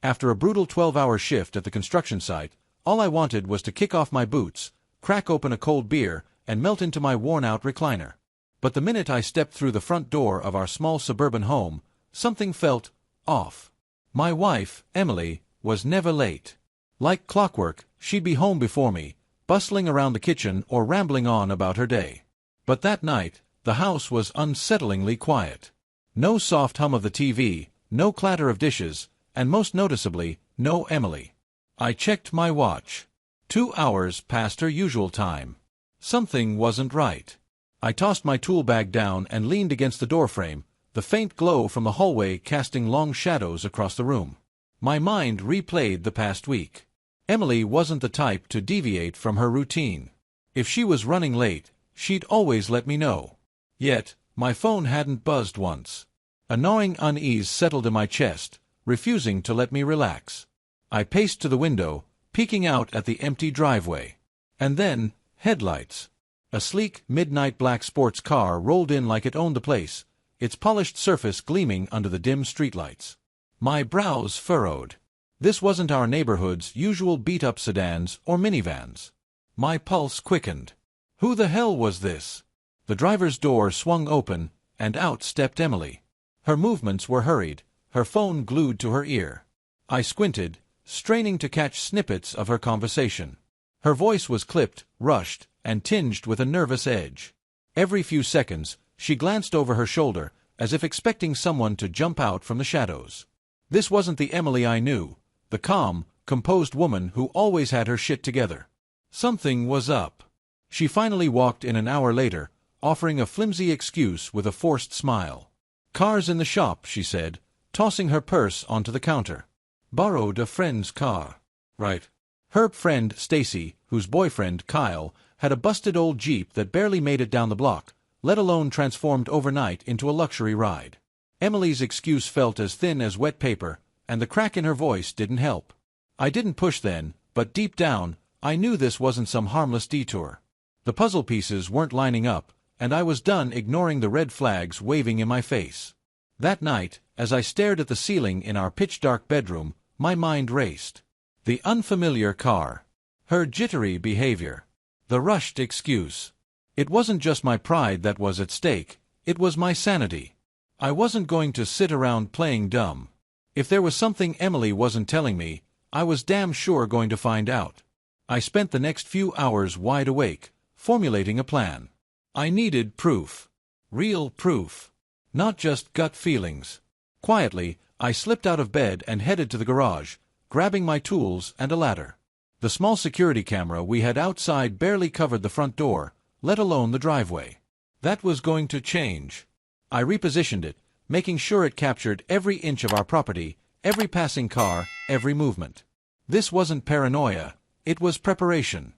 After a brutal 12-hour shift at the construction site, all I wanted was to kick off my boots, crack open a cold beer, and melt into my worn-out recliner. But the minute I stepped through the front door of our small suburban home, something felt off. My wife, Emily, was never late. Like clockwork, she'd be home before me, bustling around the kitchen or rambling on about her day. But that night, the house was unsettlingly quiet. No soft hum of the TV, no clatter of dishes, and most noticeably, no Emily. I checked my watch. 2 hours past her usual time. Something wasn't right. I tossed my tool bag down and leaned against the doorframe, the faint glow from the hallway casting long shadows across the room. My mind replayed the past week. Emily wasn't the type to deviate from her routine. If she was running late, she'd always let me know. Yet, my phone hadn't buzzed once. A gnawing unease settled in my chest, refusing to let me relax. I paced to the window, peeking out at the empty driveway. And then, headlights. A sleek, midnight black sports car rolled in like it owned the place, its polished surface gleaming under the dim streetlights. My brows furrowed. This wasn't our neighborhood's usual beat-up sedans or minivans. My pulse quickened. Who the hell was this? The driver's door swung open, and out stepped Emily. Her movements were hurried, her phone glued to her ear. I squinted, straining to catch snippets of her conversation. Her voice was clipped, rushed, and tinged with a nervous edge. Every few seconds, she glanced over her shoulder, as if expecting someone to jump out from the shadows. This wasn't the Emily I knew, the calm, composed woman who always had her shit together. Something was up. She finally walked in an hour later, offering a flimsy excuse with a forced smile. "Car's in the shop," she said, tossing her purse onto the counter. "Borrowed a friend's car." "Right." Her friend, Stacy, whose boyfriend, Kyle, had a busted old Jeep that barely made it down the block, let alone transformed overnight into a luxury ride. Emily's excuse felt as thin as wet paper, and the crack in her voice didn't help. I didn't push then, but deep down, I knew this wasn't some harmless detour. The puzzle pieces weren't lining up, and I was done ignoring the red flags waving in my face. That night, as I stared at the ceiling in our pitch-dark bedroom, my mind raced. The unfamiliar car. Her jittery behavior. The rushed excuse. It wasn't just my pride that was at stake, it was my sanity. I wasn't going to sit around playing dumb. If there was something Emily wasn't telling me, I was damn sure going to find out. I spent the next few hours wide awake, formulating a plan. I needed proof. Real proof. Not just gut feelings. Quietly, I slipped out of bed and headed to the garage, grabbing my tools and a ladder. The small security camera we had outside barely covered the front door, let alone the driveway. That was going to change. I repositioned it, making sure it captured every inch of our property, every passing car, every movement. This wasn't paranoia, it was preparation.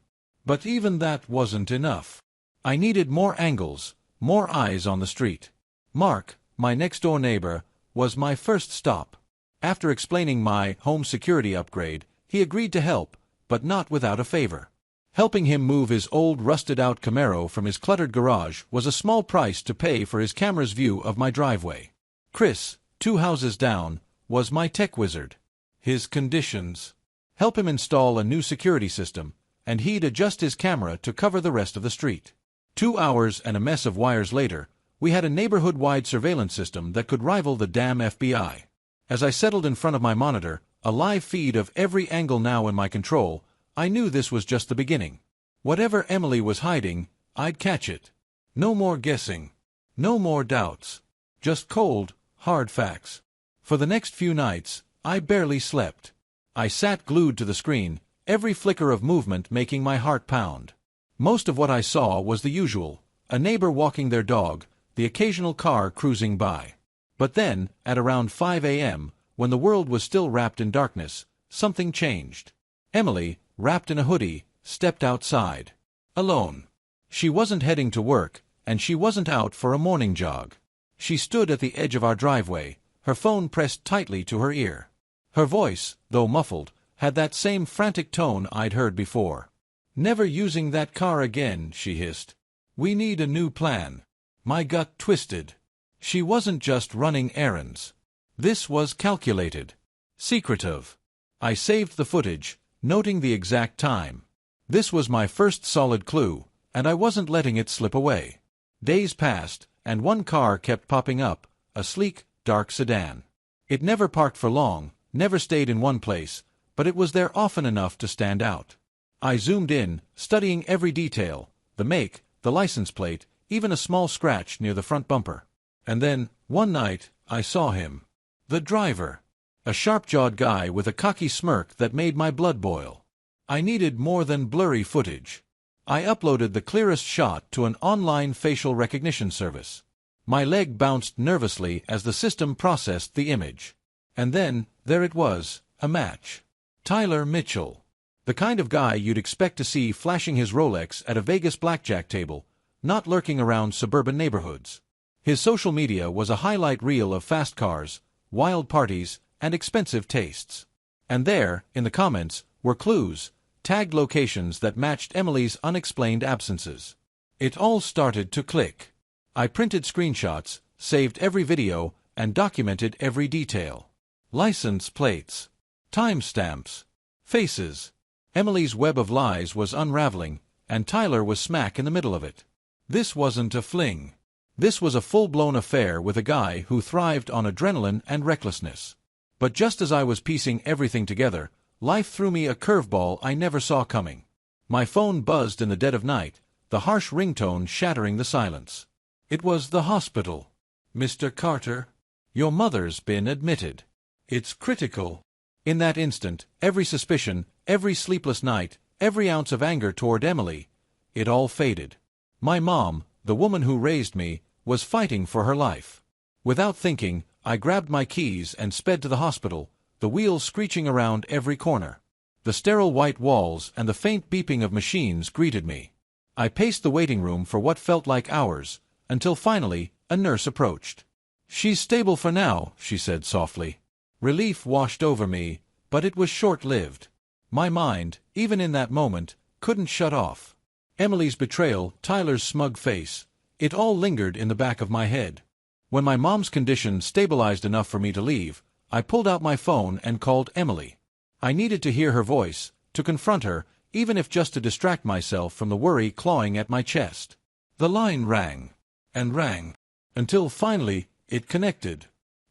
But even that wasn't enough. I needed more angles, more eyes on the street. Mark, my next-door neighbor, was my first stop. After explaining my home security upgrade, he agreed to help, but not without a favor. Helping him move his old rusted-out Camaro from his cluttered garage was a small price to pay for his camera's view of my driveway. Chris, 2 houses down, was my tech wizard. His conditions: help him install a new security system, and he'd adjust his camera to cover the rest of the street. 2 hours and a mess of wires later, we had a neighborhood-wide surveillance system that could rival the damn FBI. As I settled in front of my monitor, a live feed of every angle now in my control, I knew this was just the beginning. Whatever Emily was hiding, I'd catch it. No more guessing. No more doubts. Just cold, hard facts. For the next few nights, I barely slept. I sat glued to the screen, every flicker of movement making my heart pound. Most of what I saw was the usual: a neighbor walking their dog, the occasional car cruising by. But then, at around 5 a.m., when the world was still wrapped in darkness, something changed. Emily, wrapped in a hoodie, stepped outside. Alone. She wasn't heading to work, and she wasn't out for a morning jog. She stood at the edge of our driveway, her phone pressed tightly to her ear. Her voice, though muffled, had that same frantic tone I'd heard before. "Never using that car again," she hissed. "We need a new plan." My gut twisted. She wasn't just running errands. This was calculated. Secretive. I saved the footage, noting the exact time. This was my first solid clue, and I wasn't letting it slip away. Days passed, and one car kept popping up, a sleek, dark sedan. It never parked for long, never stayed in one place, but it was there often enough to stand out. I zoomed in, studying every detail, the make, the license plate, even a small scratch near the front bumper. And then, one night, I saw him. The driver. A sharp-jawed guy with a cocky smirk that made my blood boil. I needed more than blurry footage. I uploaded the clearest shot to an online facial recognition service. My leg bounced nervously as the system processed the image. And then, there it was, a match. Tyler Mitchell. The kind of guy you'd expect to see flashing his Rolex at a Vegas blackjack table, not lurking around suburban neighborhoods. His social media was a highlight reel of fast cars, wild parties, and expensive tastes. And there, in the comments, were clues, tagged locations that matched Emily's unexplained absences. It all started to click. I printed screenshots, saved every video, and documented every detail. License plates. Timestamps. Faces. Emily's web of lies was unraveling, and Tyler was smack in the middle of it. This wasn't a fling. This was a full-blown affair with a guy who thrived on adrenaline and recklessness. But just as I was piecing everything together, life threw me a curveball I never saw coming. My phone buzzed in the dead of night, the harsh ringtone shattering the silence. It was the hospital. "Mr. Carter, your mother's been admitted. It's critical." In that instant, every suspicion, every sleepless night, every ounce of anger toward Emily, it all faded. My mom, the woman who raised me, was fighting for her life. Without thinking, I grabbed my keys and sped to the hospital, the wheels screeching around every corner. The sterile white walls and the faint beeping of machines greeted me. I paced the waiting room for what felt like hours, until finally, a nurse approached. "She's stable for now," she said softly. Relief washed over me, but it was short-lived. My mind, even in that moment, couldn't shut off. Emily's betrayal, Tyler's smug face, it all lingered in the back of my head. When my mom's condition stabilized enough for me to leave, I pulled out my phone and called Emily. I needed to hear her voice, to confront her, even if just to distract myself from the worry clawing at my chest. The line rang, and rang, until finally, it connected.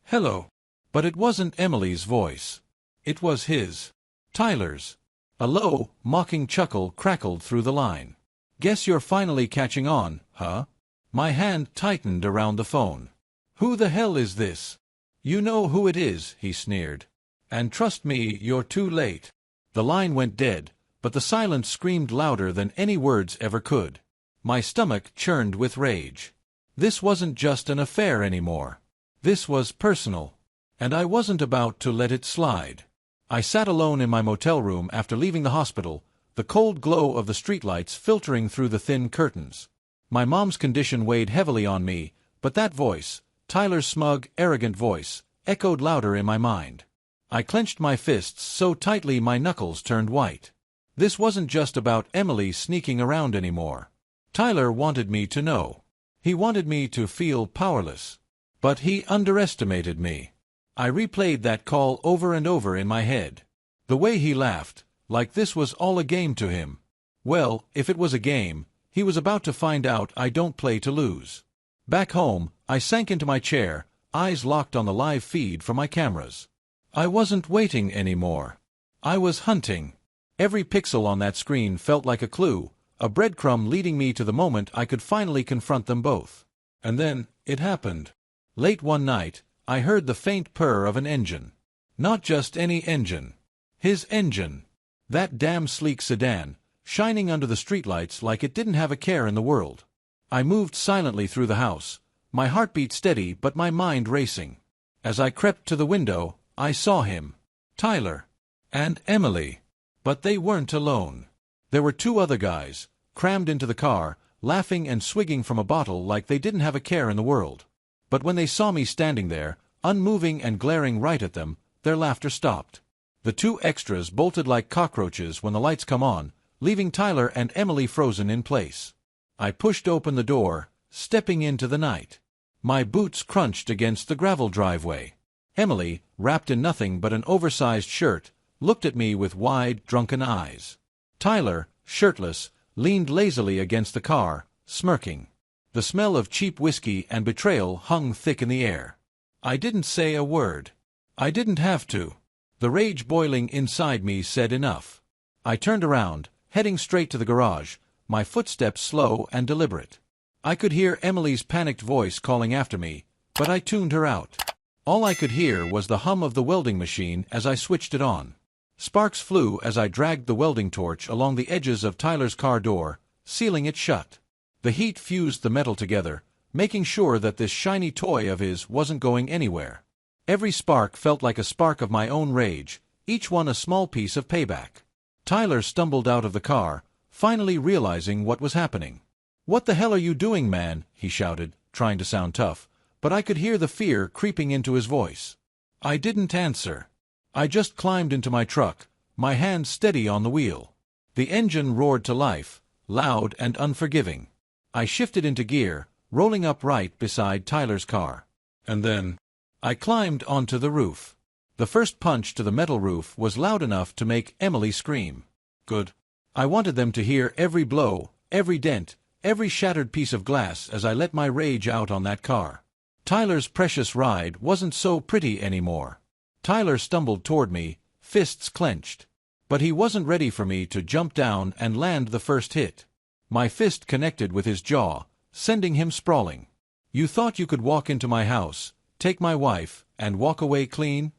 "Hello." But it wasn't Emily's voice. It was his. Tyler's. A low, mocking chuckle crackled through the line. "Guess you're finally catching on, huh?" My hand tightened around the phone. "Who the hell is this?" "You know who it is," he sneered. "And trust me, you're too late." The line went dead, but the silence screamed louder than any words ever could. My stomach churned with rage. This wasn't just an affair anymore. This was personal. And I wasn't about to let it slide. I sat alone in my motel room after leaving the hospital, the cold glow of the streetlights filtering through the thin curtains. My mom's condition weighed heavily on me, but that voice, Tyler's smug, arrogant voice, echoed louder in my mind. I clenched my fists so tightly my knuckles turned white. This wasn't just about Emily sneaking around anymore. Tyler wanted me to know. He wanted me to feel powerless. But he underestimated me. I replayed that call over and over in my head. The way he laughed, like this was all a game to him. Well, if it was a game, he was about to find out I don't play to lose. Back home, I sank into my chair, eyes locked on the live feed from my cameras. I wasn't waiting anymore. I was hunting. Every pixel on that screen felt like a clue, a breadcrumb leading me to the moment I could finally confront them both. And then, it happened. Late one night, I heard the faint purr of an engine. Not just any engine. His engine. That damn sleek sedan, shining under the streetlights like it didn't have a care in the world. I moved silently through the house, my heartbeat steady but my mind racing. As I crept to the window, I saw him. Tyler. And Emily. But they weren't alone. There were two other guys, crammed into the car, laughing and swigging from a bottle like they didn't have a care in the world. But when they saw me standing there, unmoving and glaring right at them, their laughter stopped. The two extras bolted like cockroaches when the lights come on, leaving Tyler and Emily frozen in place. I pushed open the door, stepping into the night. My boots crunched against the gravel driveway. Emily, wrapped in nothing but an oversized shirt, looked at me with wide, drunken eyes. Tyler, shirtless, leaned lazily against the car, smirking. The smell of cheap whiskey and betrayal hung thick in the air. I didn't say a word. I didn't have to. The rage boiling inside me said enough. I turned around, heading straight to the garage, my footsteps slow and deliberate. I could hear Emily's panicked voice calling after me, but I tuned her out. All I could hear was the hum of the welding machine as I switched it on. Sparks flew as I dragged the welding torch along the edges of Tyler's car door, sealing it shut. The heat fused the metal together, making sure that this shiny toy of his wasn't going anywhere. Every spark felt like a spark of my own rage, each one a small piece of payback. Tyler stumbled out of the car, finally realizing what was happening. "What the hell are you doing, man?" he shouted, trying to sound tough, but I could hear the fear creeping into his voice. I didn't answer. I just climbed into my truck, my hands steady on the wheel. The engine roared to life, loud and unforgiving. I shifted into gear, rolling up right beside Tyler's car. And then I climbed onto the roof. The first punch to the metal roof was loud enough to make Emily scream. Good. I wanted them to hear every blow, every dent, every shattered piece of glass as I let my rage out on that car. Tyler's precious ride wasn't so pretty anymore. Tyler stumbled toward me, fists clenched. But he wasn't ready for me to jump down and land the first hit. My fist connected with his jaw, sending him sprawling. "You thought you could walk into my house, take my wife, and walk away clean?"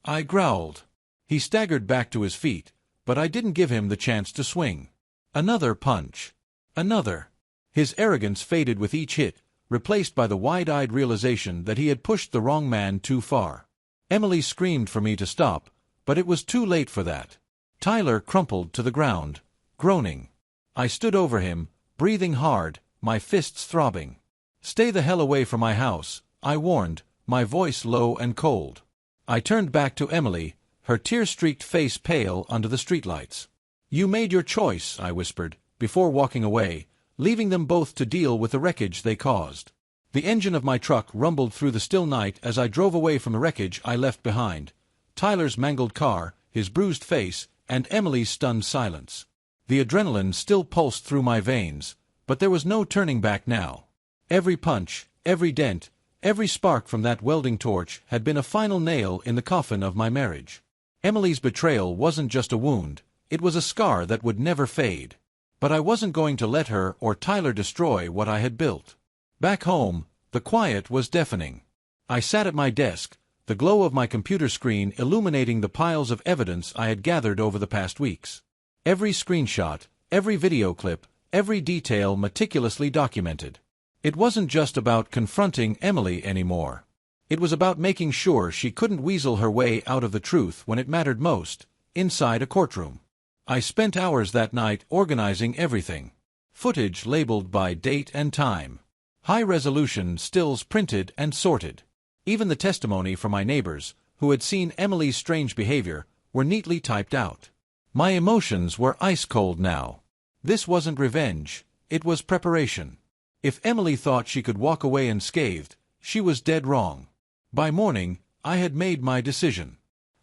I growled. He staggered back to his feet, but I didn't give him the chance to swing. Another punch. Another. His arrogance faded with each hit, replaced by the wide-eyed realization that he had pushed the wrong man too far. Emily screamed for me to stop, but it was too late for that. Tyler crumpled to the ground, groaning. I stood over him, breathing hard, my fists throbbing. "Stay the hell away from my house," I warned, my voice low and cold. I turned back to Emily, her tear-streaked face pale under the streetlights. "You made your choice," I whispered, before walking away, leaving them both to deal with the wreckage they caused. The engine of my truck rumbled through the still night as I drove away from the wreckage I left behind. Tyler's mangled car, his bruised face, and Emily's stunned silence. The adrenaline still pulsed through my veins, but there was no turning back now. Every punch, every dent, every spark from that welding torch had been a final nail in the coffin of my marriage. Emily's betrayal wasn't just a wound, it was a scar that would never fade. But I wasn't going to let her or Tyler destroy what I had built. Back home, the quiet was deafening. I sat at my desk, the glow of my computer screen illuminating the piles of evidence I had gathered over the past weeks. Every screenshot, every video clip, every detail meticulously documented. It wasn't just about confronting Emily anymore. It was about making sure she couldn't weasel her way out of the truth when it mattered most, inside a courtroom. I spent hours that night organizing everything. Footage labeled by date and time. High-resolution stills printed and sorted. Even the testimony from my neighbors, who had seen Emily's strange behavior, were neatly typed out. My emotions were ice-cold now. This wasn't revenge, it was preparation. If Emily thought she could walk away unscathed, she was dead wrong. By morning, I had made my decision.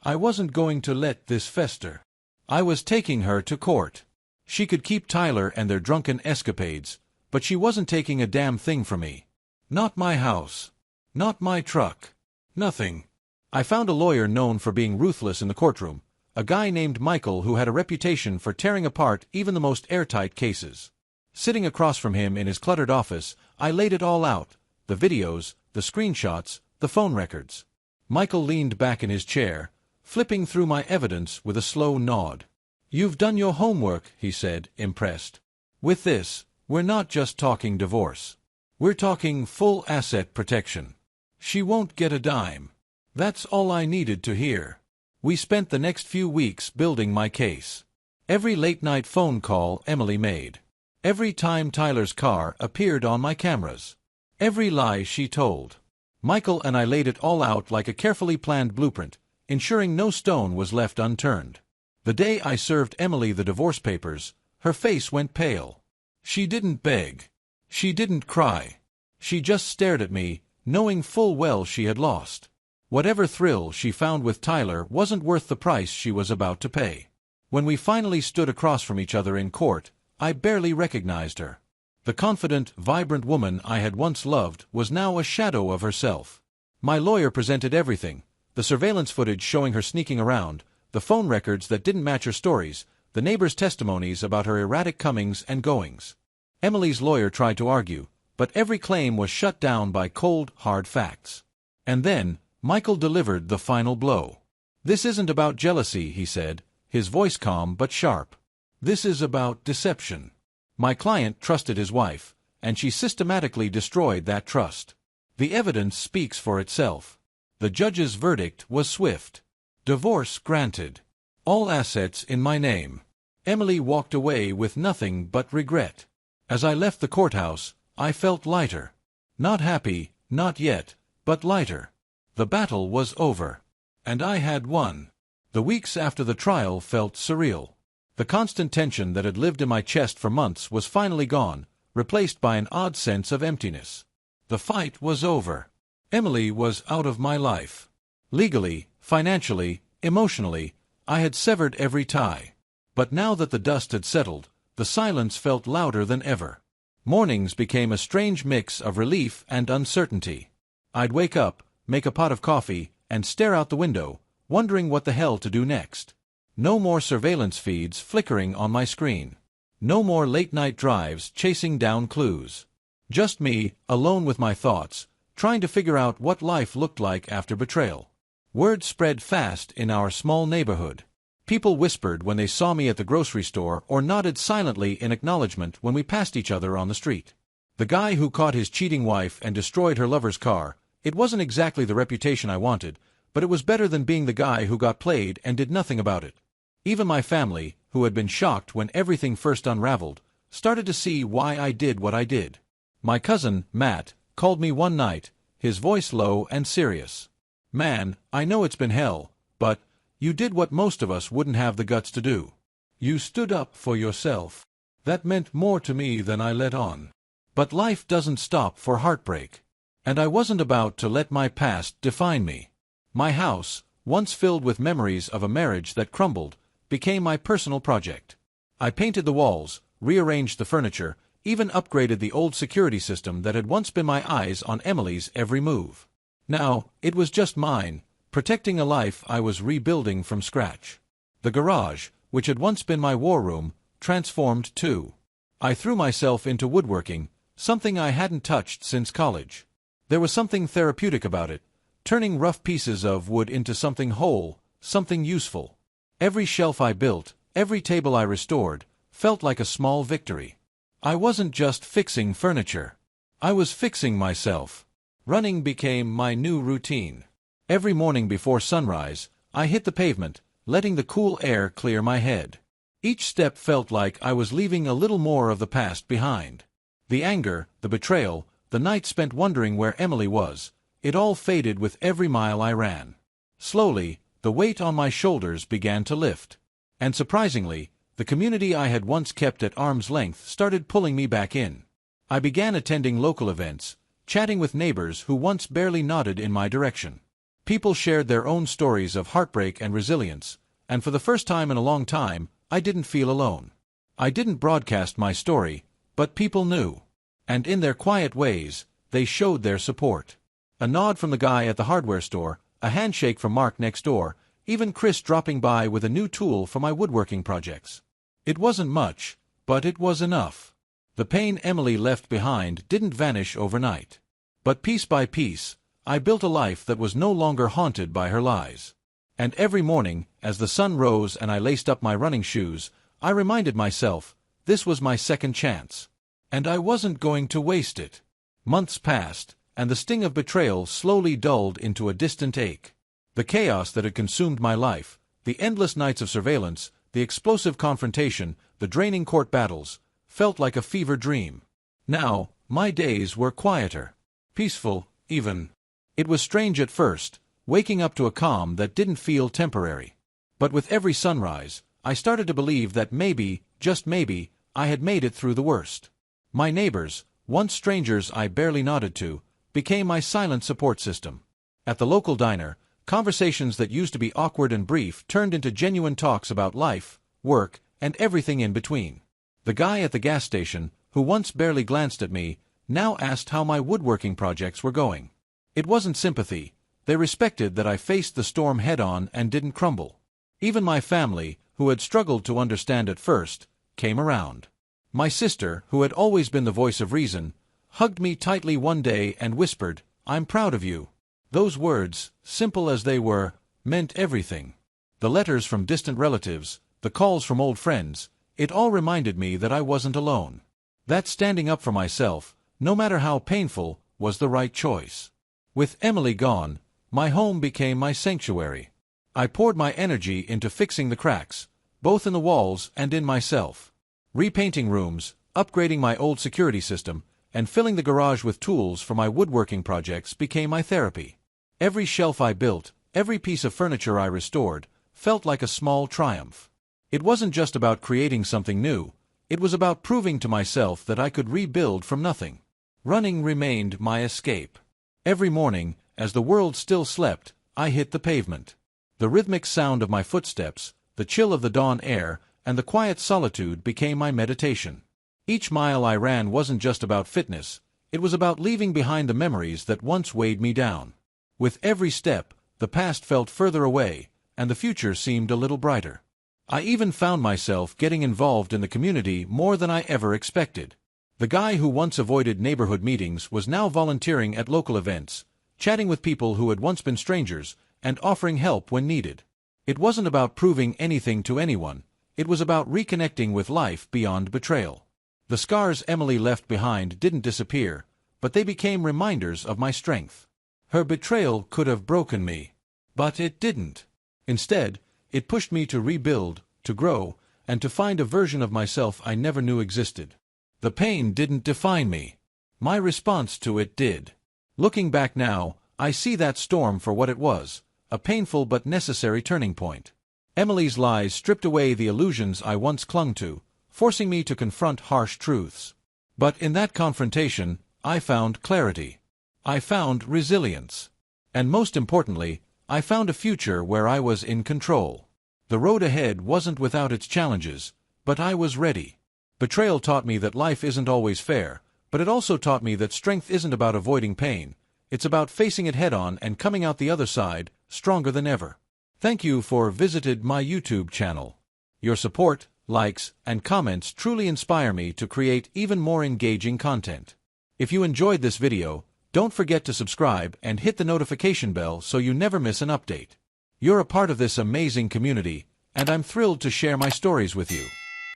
I wasn't going to let this fester. I was taking her to court. She could keep Tyler and their drunken escapades, but she wasn't taking a damn thing from me. Not my house. Not my truck. Nothing. I found a lawyer known for being ruthless in the courtroom, a guy named Michael who had a reputation for tearing apart even the most airtight cases. Sitting across from him in his cluttered office, I laid it all out, the videos, the screenshots, the phone records. Michael leaned back in his chair, flipping through my evidence with a slow nod. "You've done your homework," he said, impressed. "With this, we're not just talking divorce. We're talking full asset protection. She won't get a dime." That's all I needed to hear. We spent the next few weeks building my case. Every late-night phone call Emily made. Every time Tyler's car appeared on my cameras. Every lie she told. Michael and I laid it all out like a carefully planned blueprint, ensuring no stone was left unturned. The day I served Emily the divorce papers, her face went pale. She didn't beg. She didn't cry. She just stared at me, knowing full well she had lost. Whatever thrill she found with Tyler wasn't worth the price she was about to pay. When we finally stood across from each other in court, I barely recognized her. The confident, vibrant woman I had once loved was now a shadow of herself. My lawyer presented everything: the surveillance footage showing her sneaking around, the phone records that didn't match her stories, the neighbors' testimonies about her erratic comings and goings. Emily's lawyer tried to argue, but every claim was shut down by cold, hard facts. And then, Michael delivered the final blow. "This isn't about jealousy," he said, his voice calm but sharp. "This is about deception." My client trusted his wife, and she systematically destroyed that trust. The evidence speaks for itself. The judge's verdict was swift. Divorce granted. All assets in my name. Emily walked away with nothing but regret. As I left the courthouse, I felt lighter. Not happy, not yet, but lighter. The battle was over. And I had won. The weeks after the trial felt surreal. The constant tension that had lived in my chest for months was finally gone, replaced by an odd sense of emptiness. The fight was over. Emily was out of my life. Legally, financially, emotionally, I had severed every tie. But now that the dust had settled, the silence felt louder than ever. Mornings became a strange mix of relief and uncertainty. I'd wake up, make a pot of coffee, and stare out the window, wondering what the hell to do next. No more surveillance feeds flickering on my screen. No more late-night drives chasing down clues. Just me, alone with my thoughts, trying to figure out what life looked like after betrayal. Word spread fast in our small neighborhood. People whispered when they saw me at the grocery store or nodded silently in acknowledgement when we passed each other on the street. The guy who caught his cheating wife and destroyed her lover's car, it wasn't exactly the reputation I wanted, but it was better than being the guy who got played and did nothing about it. Even my family, who had been shocked when everything first unraveled, started to see why I did what I did. My cousin, Matt, called me one night, his voice low and serious. "Man, I know it's been hell, but you did what most of us wouldn't have the guts to do. You stood up for yourself. That meant more to me than I let on. But life doesn't stop for heartbreak. And I wasn't about to let my past define me." My house, once filled with memories of a marriage that crumbled, became my personal project. I painted the walls, rearranged the furniture, even upgraded the old security system that had once been my eyes on Emily's every move. Now, it was just mine, protecting a life I was rebuilding from scratch. The garage, which had once been my war room, transformed too. I threw myself into woodworking, something I hadn't touched since college. There was something therapeutic about it, turning rough pieces of wood into something whole, something useful. Every shelf I built, every table I restored, felt like a small victory. I wasn't just fixing furniture. I was fixing myself. Running became my new routine. Every morning before sunrise, I hit the pavement, letting the cool air clear my head. Each step felt like I was leaving a little more of the past behind. The anger, the betrayal, the night spent wondering where Emily was, it all faded with every mile I ran. Slowly, the weight on my shoulders began to lift. And surprisingly, the community I had once kept at arm's length started pulling me back in. I began attending local events, chatting with neighbors who once barely nodded in my direction. People shared their own stories of heartbreak and resilience, and for the first time in a long time, I didn't feel alone. I didn't broadcast my story, but people knew. And in their quiet ways, they showed their support. A nod from the guy at the hardware store, a handshake from Mark next door, even Chris dropping by with a new tool for my woodworking projects. It wasn't much, but it was enough. The pain Emily left behind didn't vanish overnight. But piece by piece, I built a life that was no longer haunted by her lies. And every morning, as the sun rose and I laced up my running shoes, I reminded myself, this was my second chance. And I wasn't going to waste it. Months passed, and the sting of betrayal slowly dulled into a distant ache. The chaos that had consumed my life, the endless nights of surveillance, the explosive confrontation, the draining court battles, felt like a fever dream. Now, my days were quieter. Peaceful, even. It was strange at first, waking up to a calm that didn't feel temporary. But with every sunrise, I started to believe that maybe, just maybe, I had made it through the worst. My neighbors, once strangers I barely nodded to, became my silent support system. At the local diner, conversations that used to be awkward and brief turned into genuine talks about life, work, and everything in between. The guy at the gas station, who once barely glanced at me, now asked how my woodworking projects were going. It wasn't sympathy. They respected that I faced the storm head-on and didn't crumble. Even my family, who had struggled to understand at first, came around. My sister, who had always been the voice of reason, hugged me tightly one day and whispered, "I'm proud of you." Those words, simple as they were, meant everything. The letters from distant relatives, the calls from old friends, it all reminded me that I wasn't alone. That standing up for myself, no matter how painful, was the right choice. With Emily gone, my home became my sanctuary. I poured my energy into fixing the cracks, both in the walls and in myself. Repainting rooms, upgrading my old security system, and filling the garage with tools for my woodworking projects became my therapy. Every shelf I built, every piece of furniture I restored, felt like a small triumph. It wasn't just about creating something new, it was about proving to myself that I could rebuild from nothing. Running remained my escape. Every morning, as the world still slept, I hit the pavement. The rhythmic sound of my footsteps, the chill of the dawn air, and the quiet solitude became my meditation. Each mile I ran wasn't just about fitness, it was about leaving behind the memories that once weighed me down. With every step, the past felt further away, and the future seemed a little brighter. I even found myself getting involved in the community more than I ever expected. The guy who once avoided neighborhood meetings was now volunteering at local events, chatting with people who had once been strangers, and offering help when needed. It wasn't about proving anything to anyone, it was about reconnecting with life beyond betrayal. The scars Emily left behind didn't disappear, but they became reminders of my strength. Her betrayal could have broken me, but it didn't. Instead, it pushed me to rebuild, to grow, and to find a version of myself I never knew existed. The pain didn't define me. My response to it did. Looking back now, I see that storm for what it was, a painful but necessary turning point. Emily's lies stripped away the illusions I once clung to, forcing me to confront harsh truths. But in that confrontation, I found clarity. I found resilience. And most importantly, I found a future where I was in control. The road ahead wasn't without its challenges, but I was ready. Betrayal taught me that life isn't always fair, but it also taught me that strength isn't about avoiding pain. It's about facing it head-on and coming out the other side, stronger than ever. Thank you for visiting my YouTube channel. Your support, likes, and comments truly inspire me to create even more engaging content. If you enjoyed this video, don't forget to subscribe and hit the notification bell so you never miss an update. You're a part of this amazing community, and I'm thrilled to share my stories with you.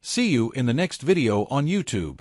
See you in the next video on YouTube.